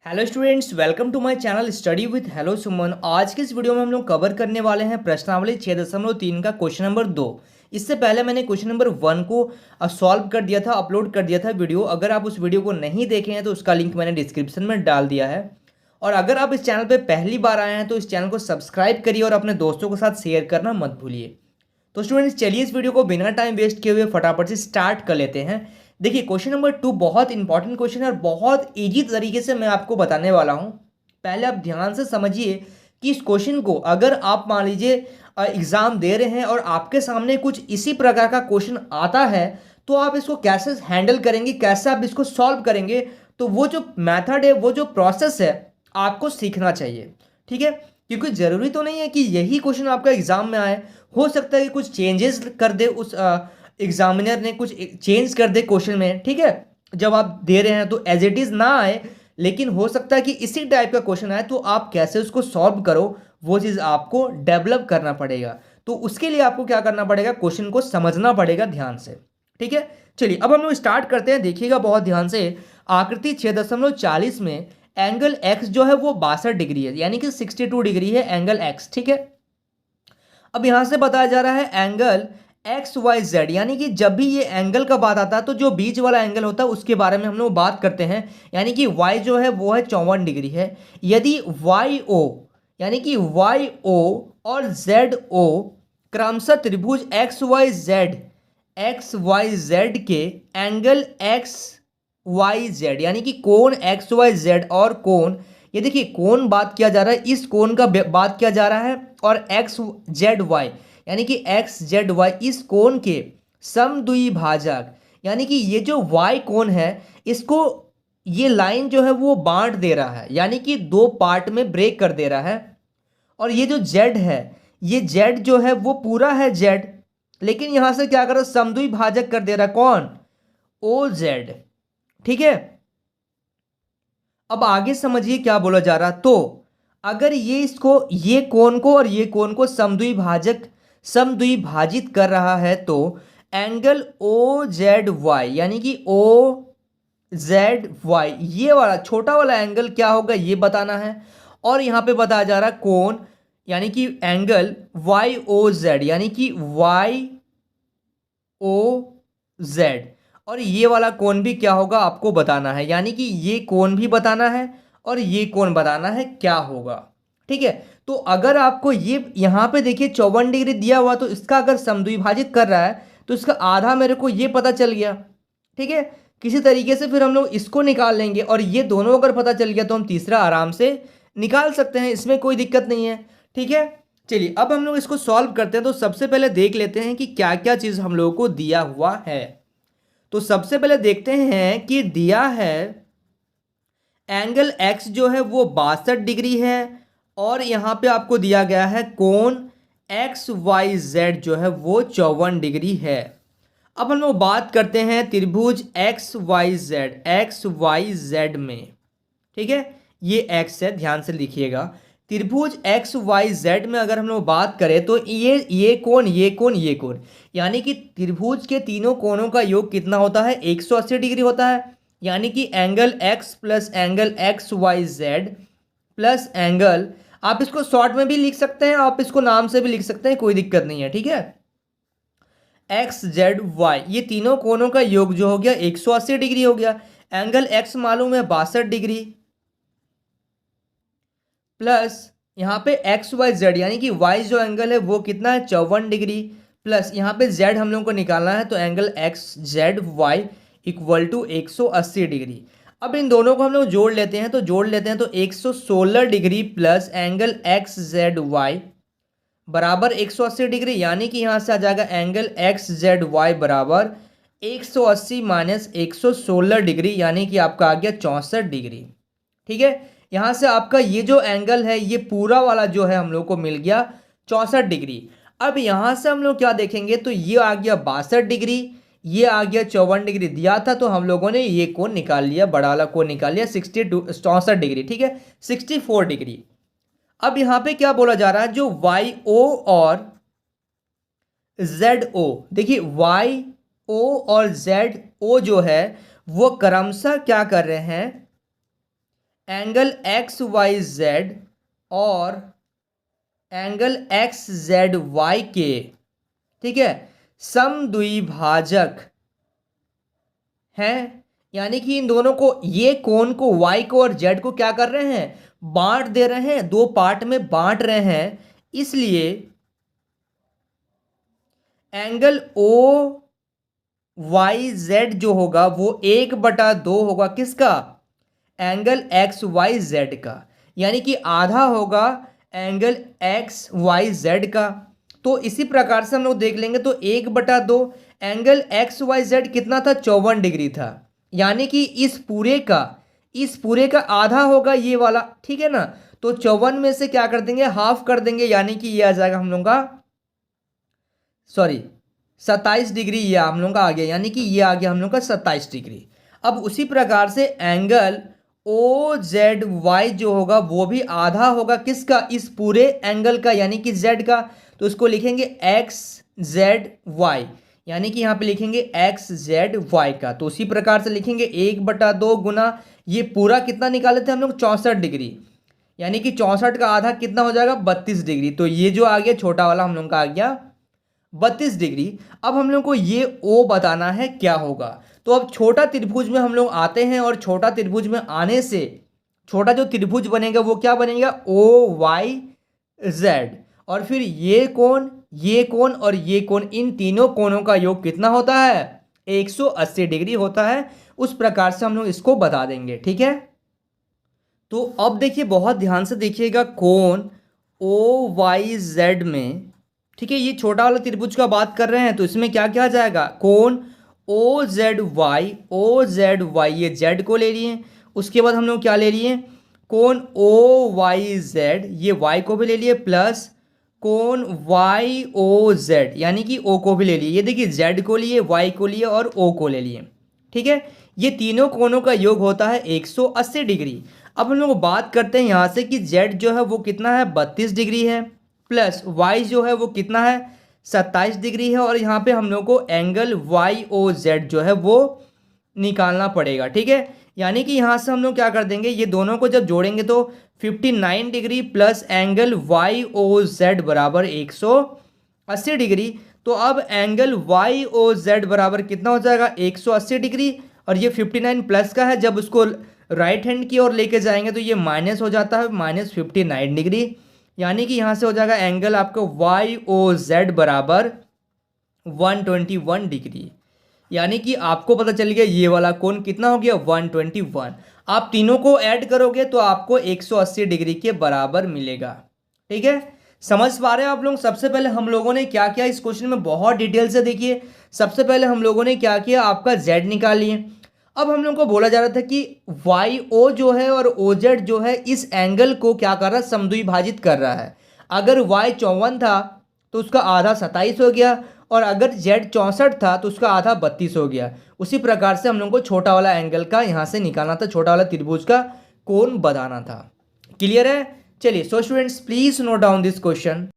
Hello students, welcome to my channel study with hello Suman. आज के इस वीडियो में हम लोग कवर करने वाले हैं प्रश्नावली 6.3 का क्वेश्चन नंबर 2। इससे पहले मैंने क्वेश्चन नंबर 1 को सॉल्व कर दिया था, अपलोड कर दिया था वीडियो। अगर आप उस वीडियो को नहीं देखे हैं तो उसका लिंक मैंने डिस्क्रिप्शन में डाल दिया है। और अगर आप इस चैनल पर पहली बार आए हैं तो इस चैनल को सब्सक्राइब करिए और अपने दोस्तों के साथ शेयर करना मत भूलिए। तो स्टूडेंट्स, चलिए इस वीडियो को बिना टाइम वेस्ट किए हुए फटाफट से स्टार्ट कर लेते हैं। देखिए, क्वेश्चन नंबर 2 बहुत इंपॉर्टेंट क्वेश्चन है और बहुत इजी तरीके से मैं आपको बताने वाला हूं। पहले आप ध्यान से समझिए कि इस क्वेश्चन को अगर आप मान लीजिए एग्जाम दे रहे हैं और आपके सामने कुछ इसी प्रकार का क्वेश्चन आता है तो आप इसको कैसे हैंडल करेंगे, कैसे आप इसको सॉल्व करेंगे। तो वो जो मेथड है, वो जो प्रोसेस है, आपको सीखना चाहिए। ठीक है, क्योंकि जरूरी तो नहीं है कि यही क्वेश्चन आपका एग्जाम में आए। हो सकता है कि कुछ चेंजेस कर दे, उस एग्जामिनर ने कुछ चेंज कर दे क्वेश्चन में। ठीक है, जब आप दे रहे हैं तो एज इट इज ना आए, लेकिन हो सकता है कि इसी टाइप का क्वेश्चन आए, तो आप कैसे उसको सॉल्व करो वो चीज़ आपको डेवलप करना पड़ेगा। तो उसके लिए आपको क्या करना पड़ेगा, क्वेश्चन को समझना पड़ेगा ध्यान से। ठीक है, चलिए अब हम लोग स्टार्ट करते हैं। देखिएगा बहुत ध्यान से, आकृति 6.40 में एंगल एक्स जो है वो 62 डिग्री है, यानी कि 62 डिग्री है एंगल एक्स। ठीक है, अब यहां से बताया जा रहा है एंगल एक्स वाई जेड, यानी कि जब भी ये एंगल का बात आता है तो जो बीच वाला एंगल होता है उसके बारे में हम लोग बात करते हैं। यानी कि वाई जो है वो है 54 डिग्री है। यदि वाई ओ, यानी कि वाई ओ और जेड ओ क्रमशः त्रिभुज एक्स वाई जेड के एंगल एक्स वाई जेड, यानी कि कोण एक्स वाई जेड और कोण, ये देखिए कोण बात किया जा रहा है, इस कोण का बात किया जा रहा है, और एक्स जेड वाई यानी कि एक्स जेड वाई इस कोण के समद्विभाजक, यानी कि ये जो वाई कोण है इसको ये लाइन जो है वो बांट दे रहा है, यानी कि दो पार्ट में ब्रेक कर दे रहा है। और ये जो जेड है, ये जेड जो है वो पूरा है जेड, लेकिन यहां से क्या कर रहा है, समद्विभाजक कर दे रहा है। कौन? O Z. ठीक है, अब आगे समझिए क्या बोला जा रहा। तो अगर ये इसको, ये कोण को और ये कोण को समद्विभाजित कर रहा है तो एंगल ओ जेड वाई, यानी कि ओ जेड वाई, ये वाला छोटा वाला एंगल क्या होगा ये बताना है। और यहां पे बताया जा रहा है कोण, यानी कि एंगल वाई ओ जेड, यानी कि वाई ओ जेड, और ये वाला कोण भी क्या होगा आपको बताना है, यानी कि ये कोण भी बताना है और ये कोण बताना है क्या होगा। ठीक है, तो अगर आपको ये यहां पे देखिए 54 डिग्री दिया हुआ, तो इसका अगर समद्विभाजित कर रहा है तो इसका आधा मेरे को ये पता चल गया। ठीक है, किसी तरीके से फिर हम लोग इसको निकाल लेंगे, और ये दोनों अगर पता चल गया तो हम तीसरा आराम से निकाल सकते हैं, इसमें कोई दिक्कत नहीं है। ठीक है, चलिए अब हम लोग इसको सॉल्व करते हैं। तो सबसे पहले देख लेते हैं कि क्या क्या चीज़ हम लोगों को दिया हुआ है। तो सबसे पहले देखते हैं कि दिया है एंगल एक्स जो है वो 62 डिग्री है, और यहां पे आपको दिया गया है कोण एक्स वाई जेड जो है वो 54 डिग्री है। अब हम लोग बात करते हैं त्रिभुज एक्स वाई जेड में। ठीक है, ये एक्स है, ध्यान से लिखिएगा। त्रिभुज एक्स वाई जेड में अगर हम लोग बात करें तो ये कोण, ये कोण, ये कोण, यानी कि त्रिभुज के तीनों कोणों का योग कितना होता है, 180 डिग्री होता है। यानी कि angle X plus angle X Y Z plus angle, आप इसको शॉर्ट में भी लिख सकते हैं, आप इसको नाम से भी लिख सकते हैं, कोई दिक्कत नहीं है। ठीक है, एक्स जेड वाई, ये तीनों कोणों का योग जो हो गया 180 डिग्री हो गया। एंगल एक्स मालूम है 62 डिग्री, प्लस यहाँ पे एक्स वाई जेड, यानी कि वाई जो एंगल है वो कितना है, 54 डिग्री, प्लस यहाँ पे जेड हम लोगों को निकालना है, तो angle X Z Y equal to 180 degree. अब इन दोनों को हम लोग जोड़ लेते हैं, तो जोड़ लेते हैं तो 116 degree plus angle X Z Y बराबर 180 डिग्री, यानी कि यहाँ से आ जाएगा एंगल एक्स जेड वाई बराबर 180 माइनस 116 डिग्री, यानी कि आपका आ गया 64 डिग्री। ठीक है, यहाँ से आपका ये जो एंगल है ये पूरा वाला जो है हम लोग को मिल गया 64 डिग्री। अब यहाँ से हम लोग क्या देखेंगे, तो ये आ गया 62 डिग्री, ये आ गया 54 डिग्री दिया था, तो हम लोगों ने ये कोण निकाल लिया, बड़ा वाला कोण निकाल लिया 64 डिग्री। ठीक है, 64 डिग्री। अब यहाँ पे क्या बोला जा रहा है, जो वाई ओ और जेड ओ, देखिए वाई ओ और जेड ओ जो है वो क्रमशः क्या कर रहे हैं, एंगल एक्स वाई जेड और एंगल एक्स जेड वाई के, ठीक है, समद्विभाजक हैं। यानी कि इन दोनों को, ये कोण को, वाई को और जेड को क्या कर रहे हैं, बांट दे रहे हैं, दो पार्ट में बांट रहे हैं। इसलिए एंगल ओ वाई जेड जो होगा वो 1/2 होगा, किसका, एंगल एक्स वाई जेड का। यानी कि आधा होगा एंगल एक्स वाई जेड का। तो इसी प्रकार से हम लोग देख लेंगे तो 1/2 एंगल एक्स वाई जेड कितना था, 54 डिग्री था। यानी कि इस पूरे का आधा होगा ये वाला, ठीक है ना। तो 54 में से क्या कर देंगे, हाफ कर देंगे, यानी कि ये आ जाएगा हम लोग का, सॉरी 27 डिग्री, ये हम लोग का आ गया, यानी कि ये आ गया हम लोग का 27 डिग्री। अब उसी प्रकार से एंगल ओ जेड वाई जो होगा वो भी आधा होगा, किसका, इस पूरे एंगल का, यानी कि जेड का। तो इसको लिखेंगे एक्स जेड वाई, यानी कि यहाँ पे लिखेंगे एक्स जेड वाई का। तो उसी प्रकार से लिखेंगे 1/2 गुना ये पूरा कितना निकाले थे हम लोग, 64 डिग्री, यानी कि 64 का आधा कितना हो जाएगा, 32 डिग्री। तो ये जो आ गया छोटा वाला हम लोग का आ गया 32 डिग्री। अब हम लोग को ये ओ बताना है क्या होगा। तो अब छोटा त्रिभुज में हम लोग आते हैं और छोटा त्रिभुज में आने से छोटा जो त्रिभुज बनेगा वो क्या बनेगा, ओ वाई जेड, और फिर ये कोण और ये कोण, इन तीनों कोणों का योग कितना होता है, 180 डिग्री होता है। उस प्रकार से हम लोग इसको बता देंगे, ठीक है। तो अब देखिए, बहुत ध्यान से देखिएगा, कोण ओ वाई जेड में, ठीक है, ये छोटा वाला त्रिभुज का बात कर रहे हैं, तो इसमें क्या क्या आ जाएगा, कोण ओ जेड वाई, ये जेड को ले लिए। उसके बाद हम लोग क्या ले लिए, कोण ओ वाई जेड, ये वाई को भी ले लिए, प्लस कोण वाई ओ जेड, यानी कि ओ को भी ले लिए। ये देखिए, जेड को लिए, वाई को लिए और ओ को ले लिए, ठीक है। ये तीनों कोणों का योग होता है 180 डिग्री। अब हम लोग बात करते हैं यहाँ से कि जेड जो है वो कितना है, 32 डिग्री है, प्लस वाई जो है वो कितना है, 27 डिग्री है, और यहाँ पे हम लोग को एंगल वाई ओ जेड जो है वो निकालना पड़ेगा, ठीक है। यानी कि यहाँ से हम लोग क्या कर देंगे, ये दोनों को जब जोड़ेंगे तो 59 degree plus angle Y O Z बराबर 180 डिग्री। तो अब एंगल वाई ओ जेड बराबर कितना हो जाएगा, 180 डिग्री, और ये 59 प्लस का है, जब उसको राइट हैंड की ओर लेके जाएंगे तो ये माइनस हो जाता है, -59 डिग्री। यानी कि यहाँ से हो जाएगा एंगल आपका वाई ओ जेड बराबर 121 डिग्री। यानी कि आपको पता चल गया ये वाला कोण कितना हो गया, 121। आप तीनों को ऐड करोगे तो आपको 180 डिग्री के बराबर मिलेगा, ठीक है। समझ पा रहे हैं आप लोग। सबसे पहले हम लोगों ने क्या किया इस क्वेश्चन में, बहुत डिटेल से देखिए। सबसे पहले हम लोगों ने क्या किया, आपका जेड निकाल लिए। अब हम लोग को बोला जा रहा था कि वाई ओ जो है और ओ जेड जो है इस एंगल को क्या कर रहा है, समद्विभाजित कर रहा है। अगर वाई 54 था तो उसका आधा 27 हो गया, और अगर जेड 64 था तो उसका आधा 32 हो गया। उसी प्रकार से हम लोग को छोटा वाला एंगल का यहाँ से निकालना था, छोटा वाला त्रिभुज का कोण बताना था। क्लियर है। चलिए, so students please note down this question.